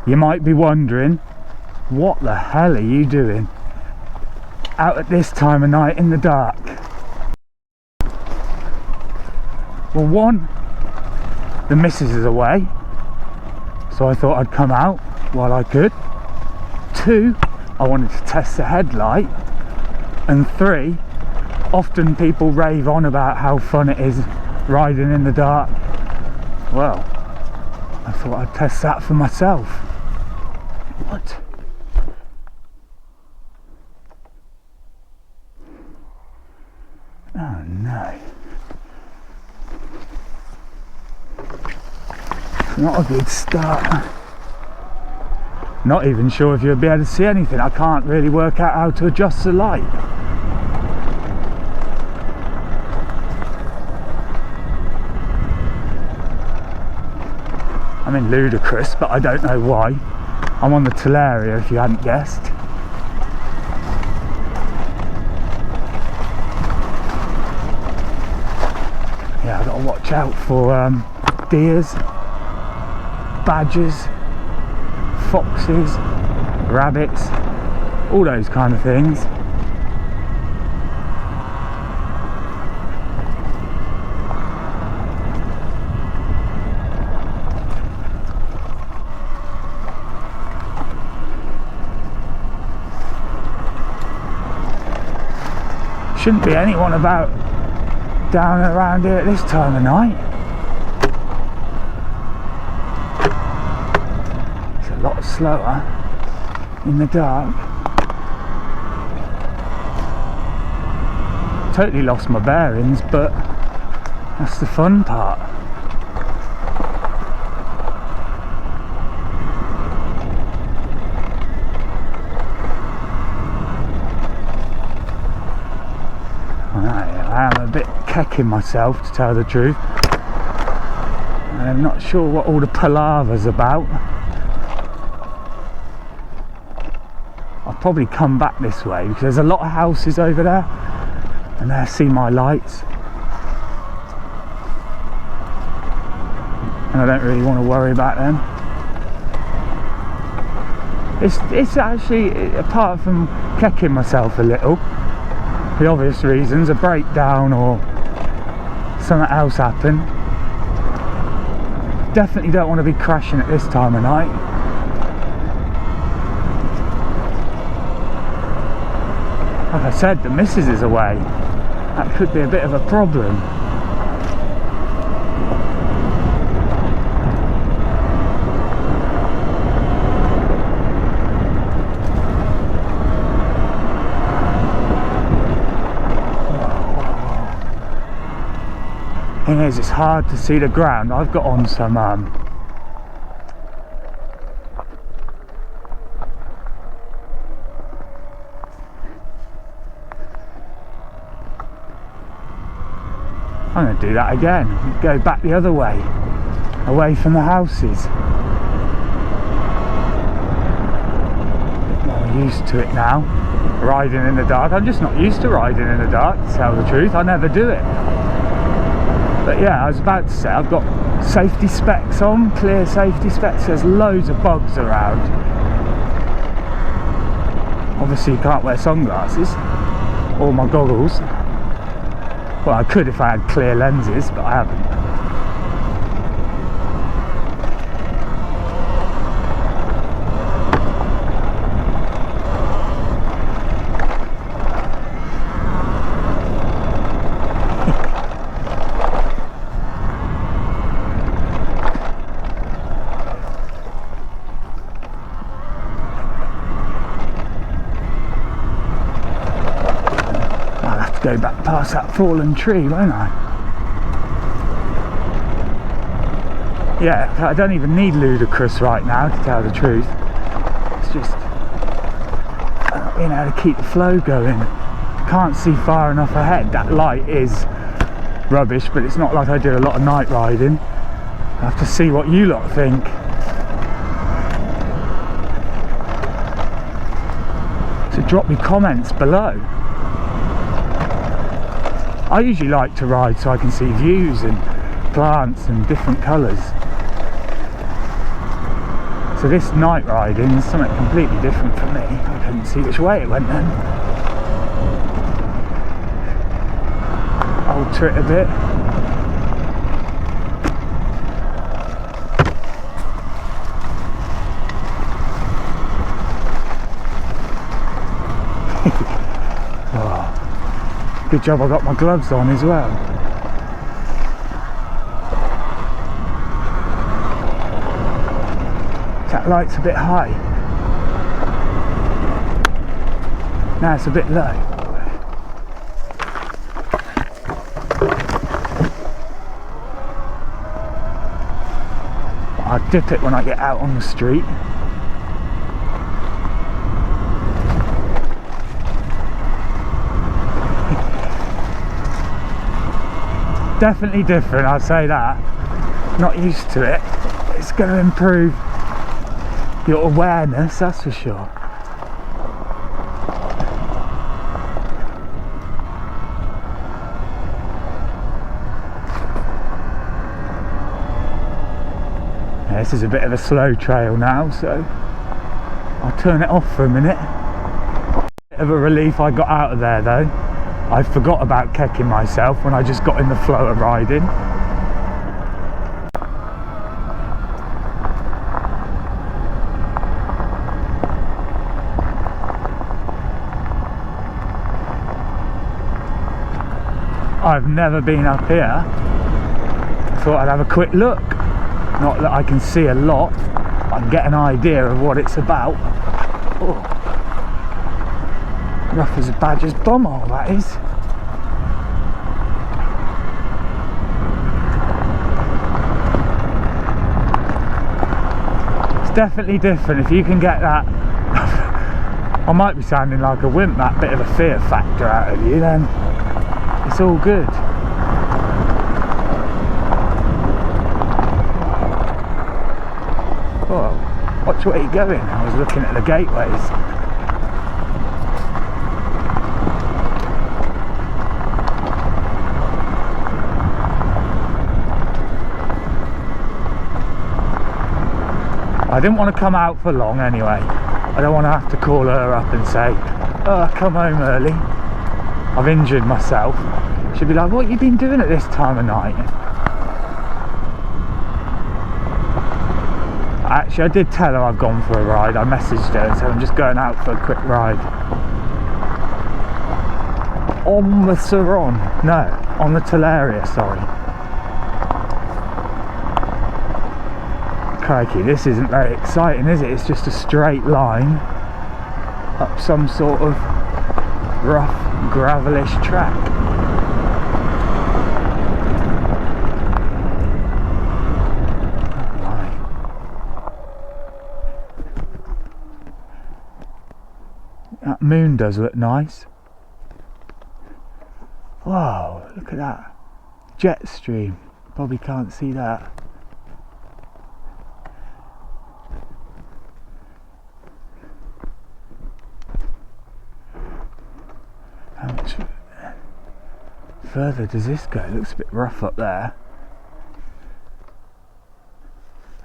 You might be wondering, what the hell are you doing out at this time of night in the dark? Well, one, the missus is away, so I thought I'd come out while I could. Two, I wanted to test the headlight. And three, often people rave on about how fun it is riding in the dark. Well, I thought I'd test that for myself. What? Oh no. It's not a good start. Not even sure if you'll be able to see anything. I can't really work out how to adjust the light. I'm in ludicrous, but I don't know why. I'm on the Talaria, if you hadn't guessed. Yeah, I've got to watch out for deers, badgers, foxes, rabbits, all those kind of things. Shouldn't be anyone about down around here at this time of night. It's a lot slower in the dark. Totally lost my bearings, but that's the fun part. I am a bit kecking myself, to tell the truth. I'm not sure what all the palaver's about. I'll probably come back this way because there's a lot of houses over there, and there I see my lights, and I don't really want to worry about them. It's actually, apart from kecking myself a little, the obvious reasons, a breakdown or something else happen. Definitely don't want to be crashing at this time of night. Like I said, the missus is away. That could be a bit of a problem. Thing is, it's hard to see the ground. I've got on some I'm going to do that again. Go back the other way, away from the houses. I'm used to it now, riding in the dark. I'm just not used to riding in the dark, to tell the truth. I never do it. But yeah, I was about to say, I've got safety specs on, clear safety specs. There's loads of bugs around. Obviously you can't wear sunglasses or my goggles. Well, I could if I had clear lenses, but I haven't. Go back past that fallen tree, won't I? Yeah, I don't even need ludicrous right now, to tell the truth. It's just not being able to keep the flow going. Can't see far enough ahead. That light is rubbish, but it's not like I do a lot of night riding. I have to see what you lot think. So drop me comments below. I usually like to ride so I can see views and plants and different colours. So this night riding is something completely different for me. I couldn't see which way it went then. Alter it a bit. Oh, good job I got my gloves on as well. That light's a bit high. Now it's a bit low. I'll dip it when I get out on the street. Definitely different, I'd say that. Not used to it. It's going to improve your awareness, that's for sure. Yeah, this is a bit of a slow trail now, so I'll turn it off for a minute. Bit of a relief I got out of there though. I forgot about kecking myself when I just got in the flow of riding. I've never been up here. Thought I'd have a quick look. Not that I can see a lot, I can get an idea of what it's about. Oh. Rough as a badger's bumhole, that is. It's definitely different if you can get that. I might be sounding like a wimp, that bit of a fear factor out of you, then it's all good. Oh, watch where you're going. I was looking at the gateways. I didn't want to come out for long anyway. I don't want to have to call her up and say, oh, come home early. I've injured myself. She'd be like, what have you been doing at this time of night? Actually, I did tell her I've gone for a ride. I messaged her and said I'm just going out for a quick ride. On the sur-ron. No, on the Talaria, sorry. Crikey, this isn't very exciting, is it? It's just a straight line up some sort of rough, gravelish track. That moon does look nice. Whoa, look at that. Jet stream. Probably can't see that. How much further does this go? It looks a bit rough up there.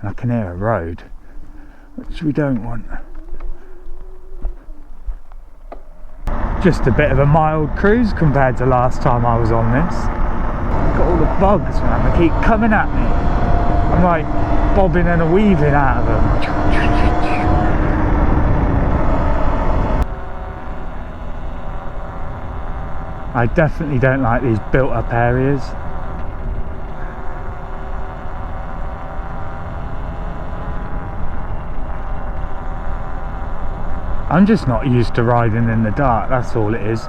And I can hear a road, which we don't want. Just a bit of a mild cruise compared to last time I was on this. Got all the bugs, man, they keep coming at me. I'm like bobbing and weaving out of them. I definitely don't like these built up areas. I'm just not used to riding in the dark, that's all it is.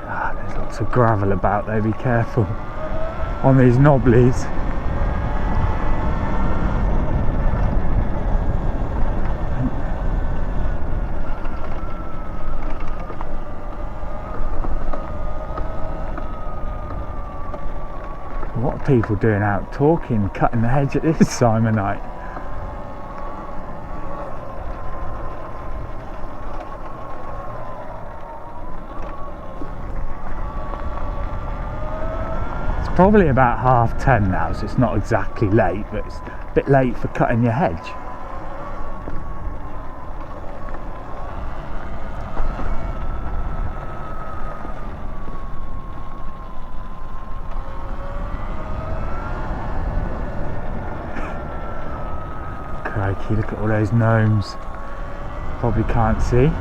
Ah, there's lots of gravel about there, be careful on these knobblies. What are people doing out talking, cutting the hedge at this time of night? Probably about 10:30 now, so it's not exactly late, but it's bit late for cutting your hedge. Crikey, look at all those gnomes. Probably can't see.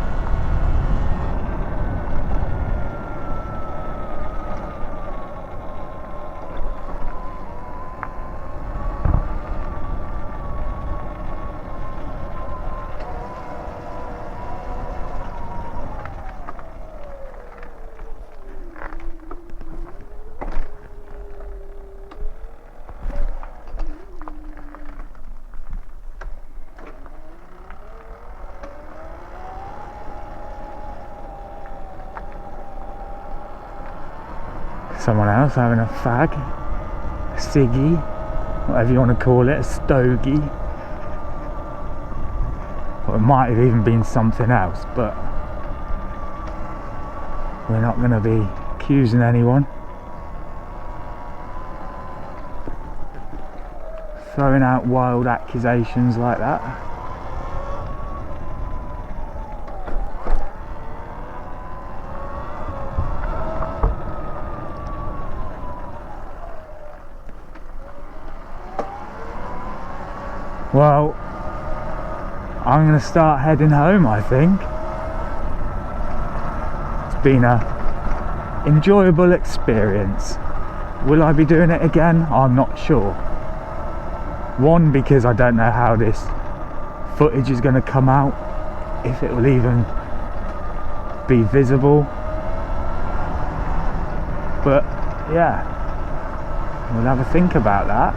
Someone else having a fag, a ciggy, whatever you want to call it, a stogie. Or it might have even been something else, but we're not going to be accusing anyone. Throwing out wild accusations like that. Well, I'm going to start heading home, I think. It's been a enjoyable experience. Will I be doing it again? I'm not sure. One, because I don't know how this footage is going to come out, if it will even be visible. But yeah, we'll have a think about that.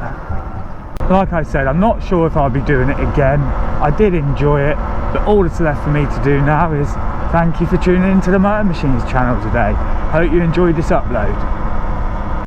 Like I said, I'm not sure if I'll be doing it again. I did enjoy it, but all that's left for me to do now is thank you for tuning into the Motor Machines channel today. Hope you enjoyed this upload.